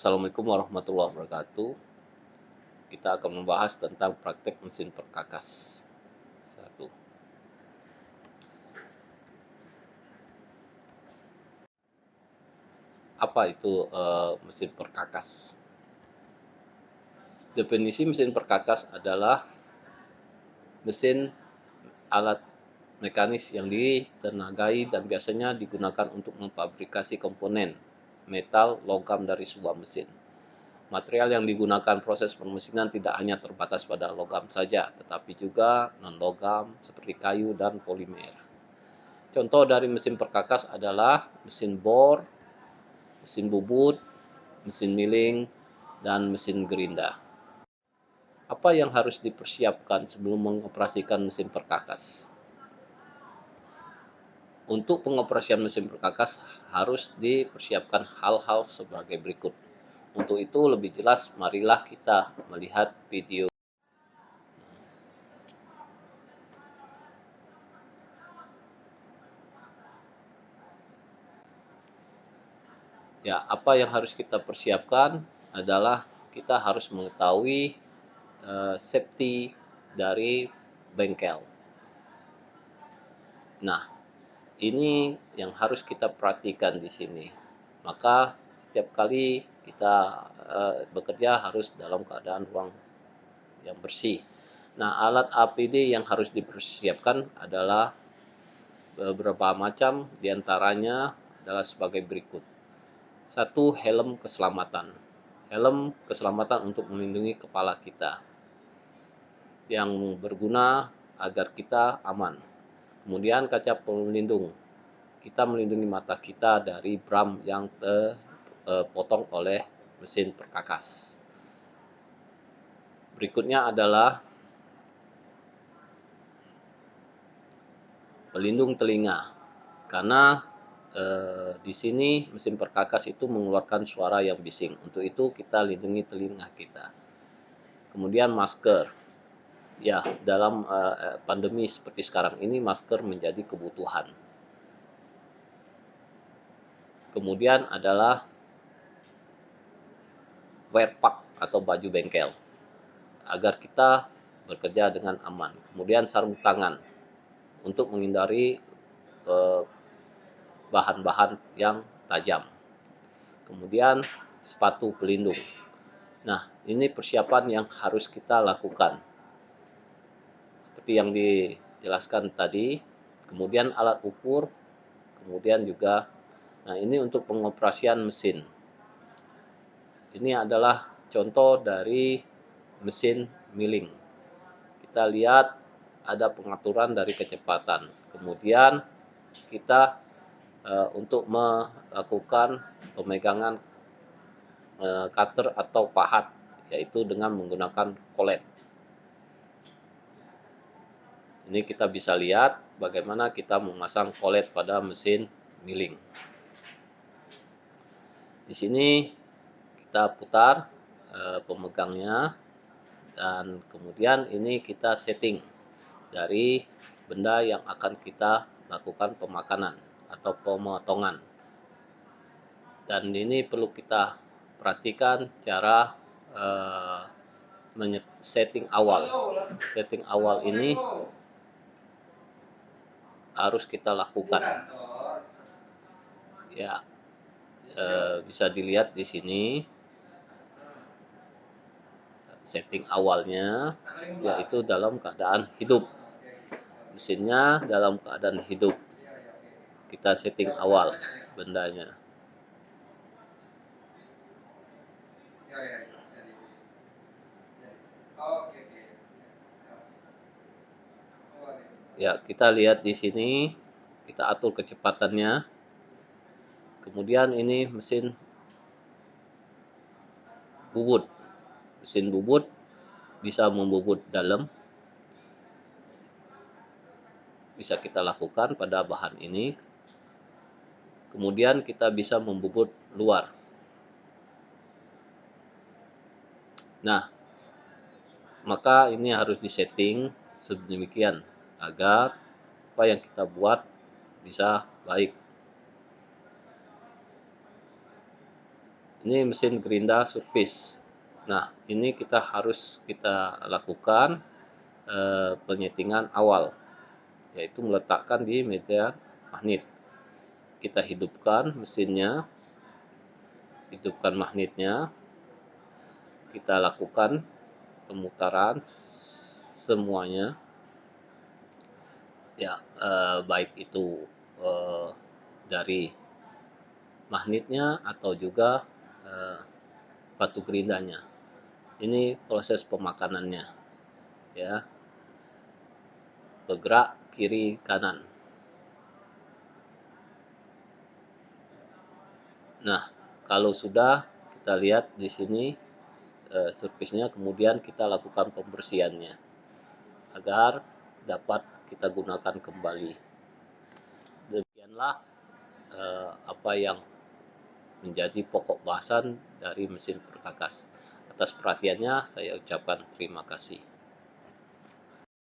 Assalamualaikum warahmatullahi wabarakatuh. Kita akan membahas tentang praktek mesin perkakas. Satu. Apa itu mesin perkakas? Definisi mesin perkakas adalah mesin alat mekanis yang ditenagai dan biasanya digunakan untuk memfabrikasi komponen metal, logam dari sebuah mesin. Material yang digunakan proses permesinan tidak hanya terbatas pada logam saja, tetapi juga non-logam seperti kayu dan polimer. Contoh dari mesin perkakas adalah mesin bor, mesin bubut, mesin milling, dan mesin gerinda. Apa yang harus dipersiapkan sebelum mengoperasikan mesin perkakas? Untuk pengoperasian mesin perkakas harus dipersiapkan hal-hal sebagai berikut. Untuk itu lebih jelas, marilah kita melihat video. Ya, apa yang harus kita persiapkan adalah kita harus mengetahui safety dari bengkel. Nah, ini yang harus kita perhatikan di sini. Maka setiap kali kita bekerja harus dalam keadaan ruang yang bersih. Nah, alat APD yang harus dipersiapkan adalah beberapa macam, diantaranya adalah sebagai berikut. Satu, helm keselamatan. Helm keselamatan untuk melindungi kepala kita yang berguna agar kita aman. Kemudian kaca pelindung, kita melindungi mata kita dari bram yang terpotong oleh mesin perkakas. Berikutnya adalah pelindung telinga, karena di sini mesin perkakas itu mengeluarkan suara yang bising. Untuk itu kita lindungi telinga kita. Kemudian masker. Ya, dalam pandemi seperti sekarang ini masker menjadi kebutuhan. Kemudian adalah wear pack atau baju bengkel agar kita bekerja dengan aman. Kemudian sarung tangan untuk menghindari bahan-bahan yang tajam. Kemudian sepatu pelindung. Nah, ini persiapan yang harus kita lakukan. Seperti yang dijelaskan tadi, kemudian alat ukur, kemudian juga, nah ini untuk pengoperasian mesin. Ini adalah contoh dari mesin milling. Kita lihat ada pengaturan dari kecepatan. Kemudian kita untuk melakukan pemegangan cutter atau pahat, yaitu dengan menggunakan kolet. Ini kita bisa lihat bagaimana kita memasang kolet pada mesin milling. Di sini kita putar pemegangnya dan kemudian ini kita setting dari benda yang akan kita lakukan pemakanan atau pemotongan. Dan ini perlu kita perhatikan cara setting awal. Setting awal ini harus kita lakukan. Ya, bisa dilihat di sini setting awalnya, yaitu dalam keadaan hidup. Mesinnya dalam keadaan hidup. Kita setting awal bendanya. Ya, kita lihat di sini, kita atur kecepatannya. Kemudian ini mesin bubut. Mesin bubut bisa membubut dalam. Bisa kita lakukan pada bahan ini. Kemudian kita bisa membubut luar. Nah, maka ini harus disetting sedemikian agar apa yang kita buat bisa baik. Ini mesin gerinda surface. Nah, ini kita lakukan, penyetingan awal, yaitu meletakkan di meja magnet. Kita hidupkan magnetnya, kita lakukan pemutaran semuanya, ya, baik itu, dari magnetnya atau juga, batu gerindanya. Ini proses pemakanannya, ya, bergerak kiri kanan. Nah, kalau sudah kita lihat di sini, surface-nya, kemudian kita lakukan pembersihannya agar dapat kita gunakan kembali. Demikianlah, apa yang menjadi pokok bahasan dari mesin perkakas. Atas perhatiannya saya ucapkan terima kasih.